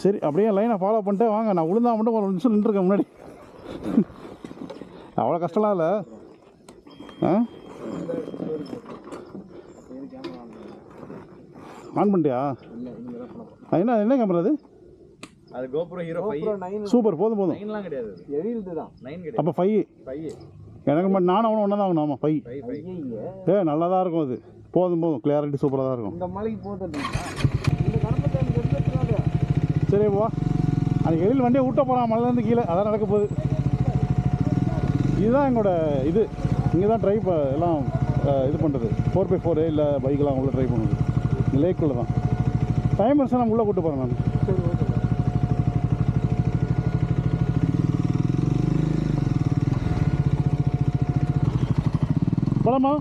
சரி அப்படியே லைனை ஃபாலோ பண்ணிட்டே வாங்க. நான் விழுந்தா மட்டும் ஒரு நிமிஷம் நின்றுருக்கேன் முன்னாடி. அவ்வளோ கஷ்டம்லாம் இல்லை. ஆன் பண்ணிட்டியா? என்ன என்ன கேமரா அது? அது GoPro Hero 5. சூப்பர், போதும் போதும். 9லாம் கிடையாது, எழில்து தான். 9 கிடையாது. அப்போ 5 எனக்கு மட்டும் நானும் அவனும் ஒன்றா தான் ஆகணும். ஆமாம் 5 நல்லா தான் இருக்கும். அது போதும் போதும், கிளியாரிட்டி சூப்பராக தான் இருக்கும். இந்த மலைக்கு போகுது. சரி போ. அன்றைக்கி எழில் வண்டியை விட்ட போகிறான் மலையிலேருந்து கீழே, அதான் நடக்க போகுது. இதுதான் எங்களோட இது. இங்கே தான் ட்ரை எல்லாம் இது பண்ணுறது. 4x4 இல்லை பைக்கெலாம் உள்ளே ட்ரை பண்ணுறது. இந்த லேக்குள்ளே தான். டைம் இருந்துச்சு நான் உள்ளே கூப்பிட்டு போகிறேன் நான். சரி ஓகே. போலாமா?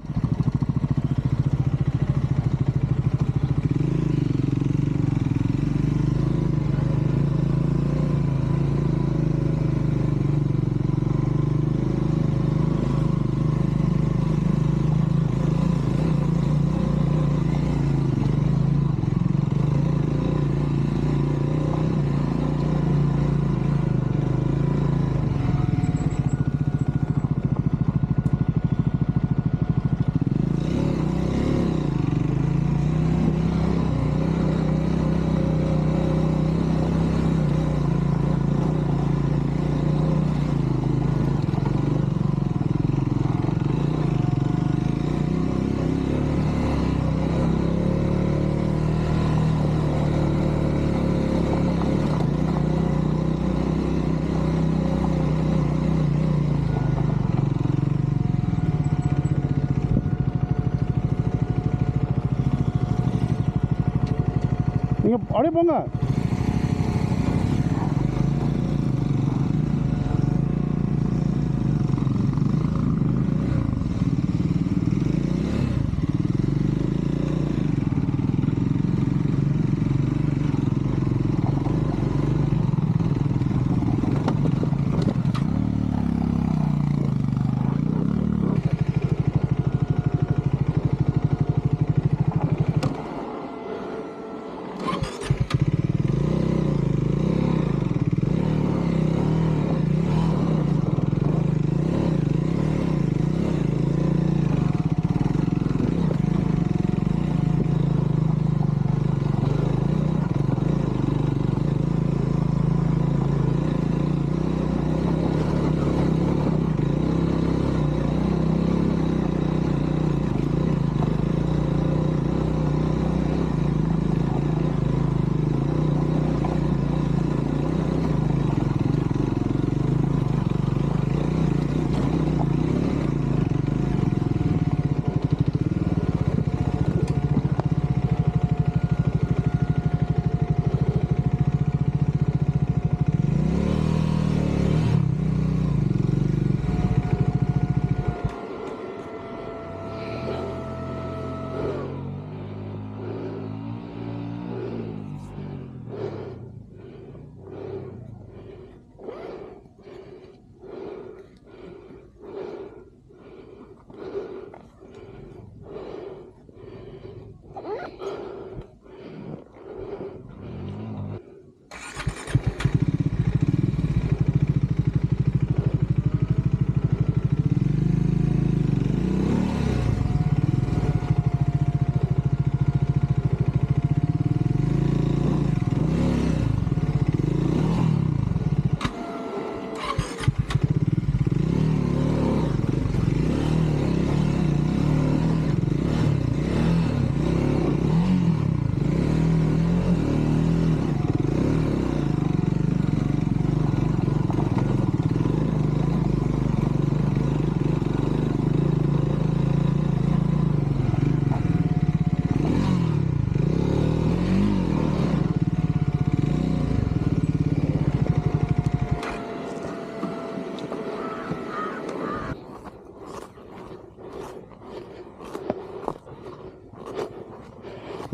நீங்கள் அப்படியே போங்க.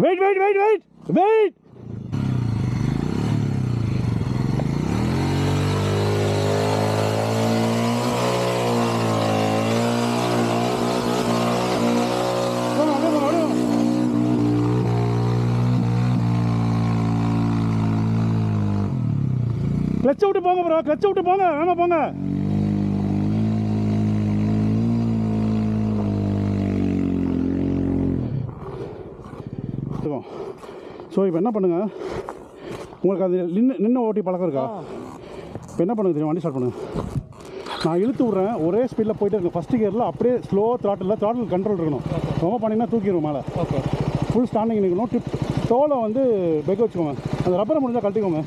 Wait, wait, wait, wait! Wait! கிளச்சை விட்டு போங்க ப்ரோ, கிளச்சை விட்டு போங்க, வேமா போங்க. ஸோ இப்போ என்ன பண்ணுங்க, உங்களுக்கு அது நின்று ஓட்டி பழக்கம் இருக்கா? இப்போ என்ன பண்ணுங்க தெரியும், வண்டி ஸ்டார்ட் பண்ணுங்க. நான் இழுத்து விட்றேன், ஒரே ஸ்பீடில் போயிட்டே இருக்கேன். ஃபஸ்ட்டு கியரில் அப்படியே ஸ்லோ த்ராட்டில் கண்ட்ரோல் இருக்கணும். ரொம்ப பண்ணிங்கன்னா தூக்கிடும் மேலே. ஓகே, ஃபுல் ஸ்டாண்டிங் நிற்கணும். டோலை வந்து பெக் வச்சுக்கோங்க, அந்த ரப்பரை முடிஞ்சால் கழட்டிக்கோங்க.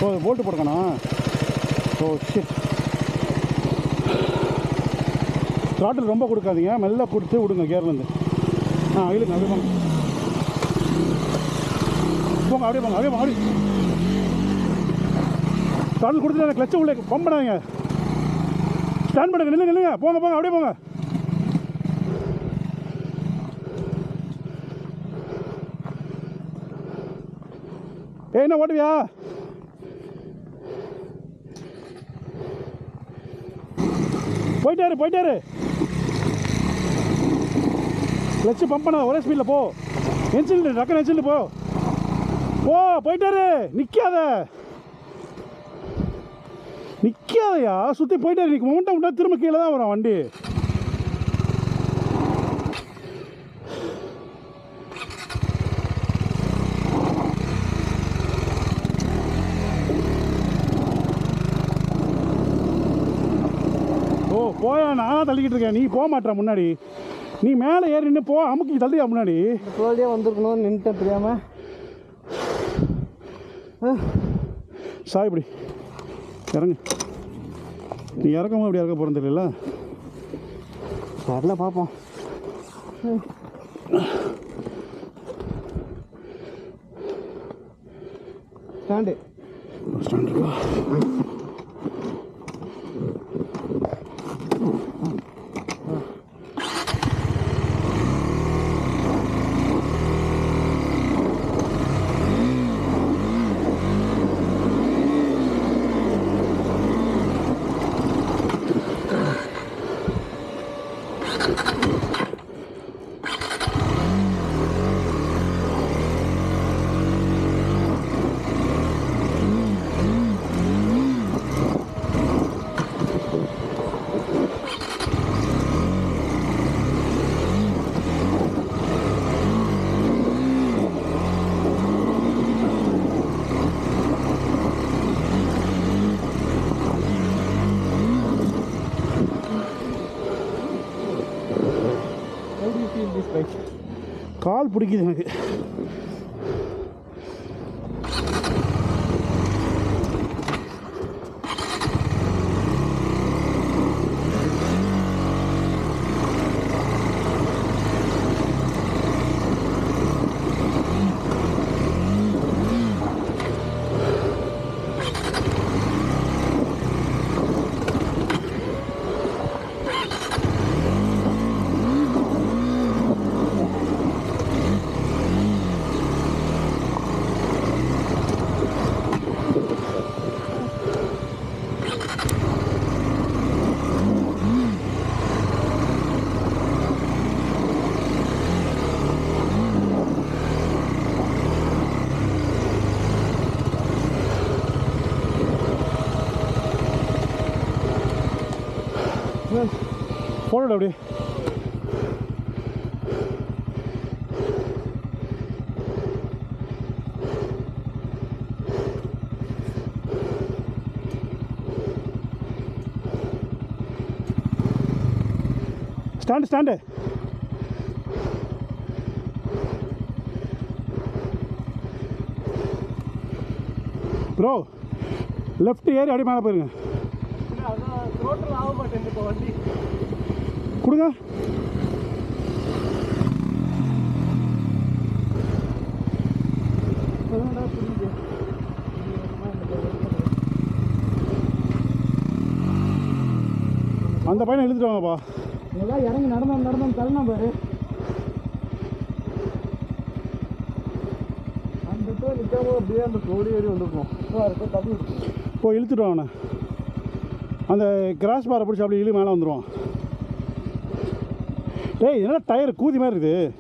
ஓ போல்ட்டு போட்டுக்கணா? Oh shit. த்ராட்டில் ரொம்ப கொடுக்காதீங்க, மெல்ல கொடுத்து விடுங்க கியர்லேருந்து. இழுங்க, அப்படியே போங்க போங்க, அப்படியே போங்க, அப்படியே போங்க, அப்படியே த்ராட்டில் கொடுத்துட்டு கிளச்சை உள்ளே பம்ப் பண்ணாதீங்க. ஸ்டாண்ட் பண்ணுங்க, நில்லுங்க, போங்க போங்க, அப்படியே போங்க. என்ன ஓட்டுவியா? போயிட்டாரு. கிளச்சு பம்ப் பண்ண, ஒரே ஸ்பீடில் போ. என்சில் டக்குன்னு என்சில் போ. போயிட்டாரு. நிற்காதையா, சுற்றி போயிட்டாரு. இன்னைக்கு மொமெண்டம் விட்டா திரும்ப கீழே தான் வரும் வண்டி. போயா, நான் தள்ளிக்கிட்டு இருக்கேன், நீ போக மாட்டேற முன்னாடி. நீ மேலே ஏறி நின்று போ, அமுக்கி தள்ளியா முன்னாடி. தோல்டியாக வந்துருக்கணும், நின்றுட்டேன் தெரியாமல். சாய் இப்படி இறங்கு. நீ இறக்காம இப்படி இறக்க போகிறது தெரியல. வரல, பார்ப்போம். ஸ்டாண்டு இருக்கா? கால் பிடிக்குது எனக்கு. போடல அப்படியே. ஸ்டாண்டு ப்ரோ, லெஃப்ட் ஏறி அப்படியே மேலே போயிருங்க. ஆக மாட்டேன் இப்போ வண்டி கொடுங்க. அந்த பையனை இழுத்துட்டு வாங்கப்பா. இதெல்லாம் இறங்கி நடந்தோம் தள்ளணும் பாரு. அந்த நிற்காம அப்படியே அந்த கோடி ஏறி வந்துருக்கோம். தள்ளி இப்போ இழுத்துட்டு வாங்கண்ணே. அந்த கிராஸ் பாரை பிடிச்சி அப்படி இழு, மேலே வந்துடுவான். டேய், என்ன டயர் கூதி மாதிரி இருக்குது.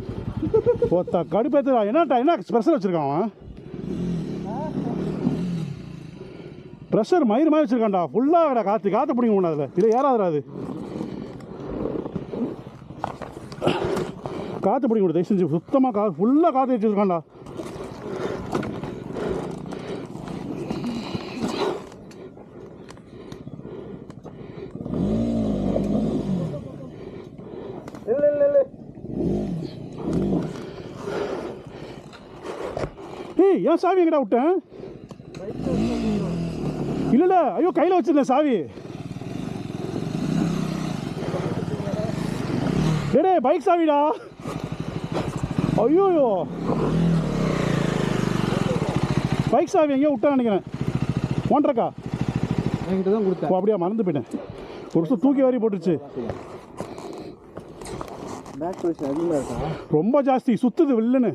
ஒத்தா கடுப்பேற்றுடா. என்ன ஸ்பெஷல் வச்சுருக்கான் அவன். ப்ரெஷர் மயிறு மாதிரி வச்சுருக்காண்டா ஃபுல்லாக காற்று பிடிக்க முடியாது அதில் இல்லை ஏறாதுடா அது காற்று பிடிக்க முடியாது தயவு செஞ்சு சுத்தமாக ஃபுல்லாக காற்று வச்சுருக்காண்டா ஏய் ஏன் சாவி எங்கடா விட்டேன் இல்ல ஐயோ கையில் வச்சிருந்தேன் சாவி டே பைக் சாவிடா ஐயோ பைக் சாவி எங்கேயோ விட்டேன் நினைக்கிறேன் ஓன்றக்கா என்கிட்ட தான் கொடுத்தேன் அப்படியா மறந்து போயிட்டேன் ஒரு வருஷம் தூக்கி வாரி போட்டுருச்சு பேக் ப்ரெஷர் அதிகமாக இருக்கா ரொம்ப ஜாஸ்தி சுத்துது வில்லுன்னு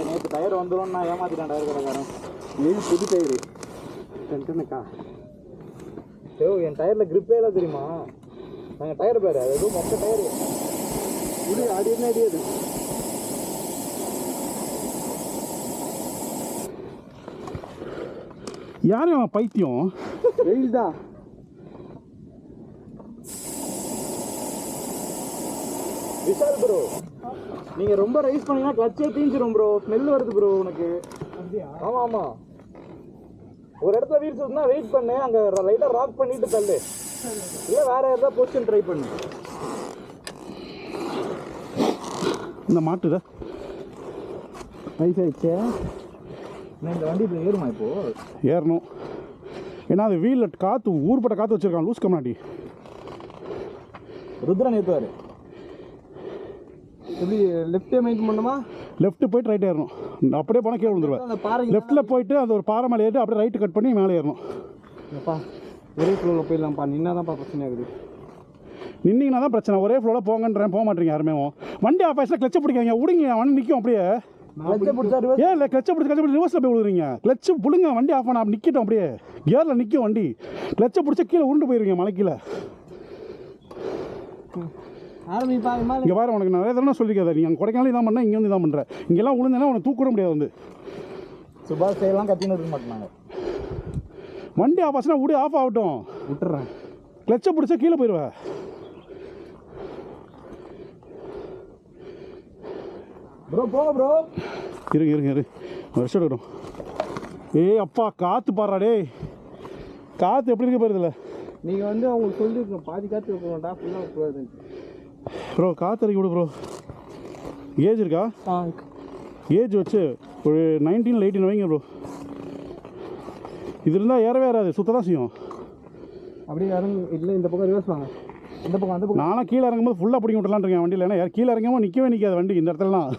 நேற்று டயர் வந்துடும் நான் ஏமாத்திட்டேன் டயர் கடைக்காரன் இது புது டயரு டென்டனுக்கா ஐயோ என் டயரில் கிரிப்பே இல்லை தெரியுமா நாங்கள் டயர் பேர் அது எதுவும் மொத்த டயரு இது அடியே அடியாது யாரும் அவன் பைத்தியம் வெயில் தான் விஷால் ப்ரோ நீங்கள் ரொம்ப ரைஸ் பண்ணீங்கன்னா கிளச்சே தீஞ்சிரும் ப்ரோ ஸ்மெல் வருது ப்ரோ உனக்கு ஆமாம் ஆமாம் ஒரு இடத்துல வீடு சுற்றினா வெயிட் பண்ணு அங்கே லைட்டாக ராக் பண்ணிட்டு தள்ளு இல்லை வேறு ஏதாவது பொசிஷன் ட்ரை பண்ணு இந்த மாட்டுதா நைஸ் ஆயிடுச்சு நான் இந்த வண்டி இப்போ ஏறுமா இப்போது ஏறணும் ஏன்னா அது வீலில் காற்று ஊர்பட்ட காற்று வச்சுருக்கான் லூஸ் கம்னாடி ருத்ரன் ஏற்றுவார் எப்படி லெஃப்டே மெயின்டைன் பண்ணுமா லெஃப்ட்டு போயிட்டு ரைட் ஏறணும் அப்படியே போனால் கீழே விழுந்துருவேன் அந்த பாறை லெஃப்ட்டில் போயிட்டு அந்த ஒரு பாறை மேலே ஏறிட்டு அப்படியே ரைட்டு கட் பண்ணி மேலே ஏறணும் அப்பா ஒரே ஃப்ளோவில் போயிடலாம்ப்பா நின்னாதான்ப்பா பிரச்சனை ஆகுது நின்னீங்கன்னா தான் பிரச்சனை ஒரே ஃப்ளோவில் போங்கன்றேன் போக மாட்டீங்க யாருமே வண்டி ஆஃப் ஆயிடுச்சுனா கிளச்சை பிடிக்காங்க விடுங்க வண்டி நிற்கும் அப்படியே ஏன் இல்லை கிளச்சை பிடிச்சி ரிவர்ஸில் போய் விழுதுறீங்க கிளச்சு பிடுங்க வண்டி ஆஃப் பண்ண நிற்கட்டும் அப்படியே கியரில் நிற்கும் வண்டி கிளச்சை பிடிச்சா கீழே உருண்டு போயிருவீங்க மலைக்கீழே ஆரம்பிப்பாங்க இங்கே பாரு உனக்கு நிறைய தடவை சொல்லியிருக்காது நீ அங்கே கொடைக்கானல் இதான் பண்ண இங்கே வந்து இதான் பண்ணுற இங்கெல்லாம் விழுந்தேன்னா உனக்கு தூக்க முடியாது வந்து சுபாஷ் கையெல்லாம் கத்தின்னு இருக்க மாட்டேனாங்க வண்டி ஆஃப் ஆச்சுன்னா விடு ஆஃப் ஆகட்டும் விட்டுறேன் கிளச்சை பிடிச்சா கீழே போயிடுவேன் ப்ரோ போங்க ப்ரோ இரு வருஷம் எடுக்கணும் ஏய் அப்பா காற்று பாடுறா டேய் காற்று எப்படி இருக்க போயிருதில்ல நீங்கள் வந்து அவங்களுக்கு சொல்லியிருக்கணும் பாதி காற்று வைக்கணும்டா ஃபுல்லாக வைக்கூடாது ப்ரோ காற்று இறக்கி விடு ப்ரோ ஏஜ் இருக்கா ஏஜ் வச்சு ஒரு 19 18 வைங்க ப்ரோ இது இருந்தால் ஏறவே ஏறாது சுத்த தான் செய்யும் அப்படியே இறங்கு இல்லை இந்த பக்கம் ரிவர்ஸ் வாங்க இந்த பக்கம் அந்த பக்கம் நானும் கீழே இறங்கும்போது ஃபுல்லாக பிடிக்க விட்டுலான் இருக்கேன் வண்டியில் ஏன்னா கீழே இறங்கும்போது நிற்கவே நிற்காது வண்டி இந்த இடத்துலலாம்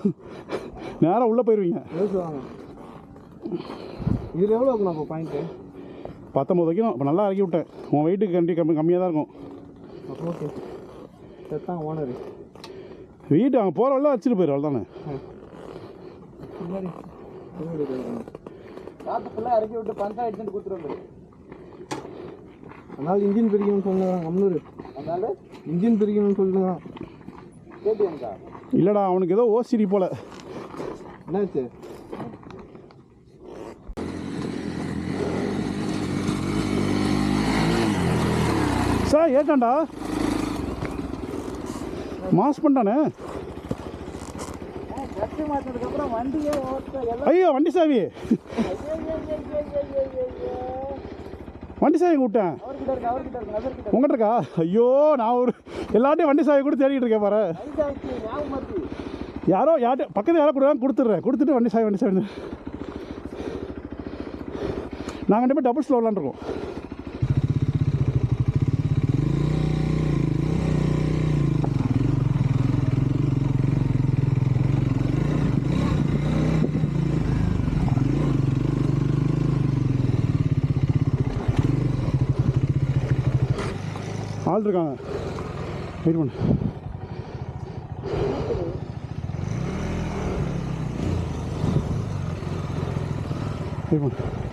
நேராக உள்ளே போயிடுவீங்க ரிவர்ஸ் வாங்க இதில் எவ்வளோ இருக்கணும் அப்போ பாயிண்ட்டு 19 வைக்கணும் இப்போ நல்லா இறக்கி விட்டேன் உன் வெயிட்டுக்கு கம்மியாக தான் இருக்கும் ஓகே செத்தான் ஓனர் வீட்டு அங்கே போகிற வழியில் வச்சுட்டு போயிடும் அவ்வளோதானே காற்று ஃபுல்லாக இறக்கி விட்டு பஞ்சாயத்து கொடுத்துருவாங்க அதனால் இன்ஜின் பிரிக்கணும்னு சொன்னாங்க அம்னூர் அதனால இன்ஜின் பிரிக்கணும்னு சொல்லுங்க கேட்டியாங்கக்கா இல்லைடா அவனுக்கு ஏதோ ஓசிடி போல் என்னாச்சு சார் ஏற்காண்டா மாஸ் பண்ணிட்டானே கட்டு மாற்றினதுக்கப்புறம் வண்டியே ஓட்ட ஐயோ வண்டி சாவி வண்டி சாவி விட்டேன் அவர்கிட்ட இருக்கு உங்கள்கிட்ட இருக்கா ஐயோ நான் ஒரு எல்லாட்டையும் வண்டி சாவி கூட தேடிக்கிட்டு இருக்கேன் பாரு யாரோ யார்கிட்ட பக்கத்தில் யாரோ கொடுத்துட்றேன் கொடுத்துட்டு வண்டி சாவி நாங்கள் ரெண்டு பேர் டபுள் ஸ்லோ விளாண்டுருக்கோம் ஆள் இருக்காங்க வெயிட் பண்ணு வெயிட் பண்ணு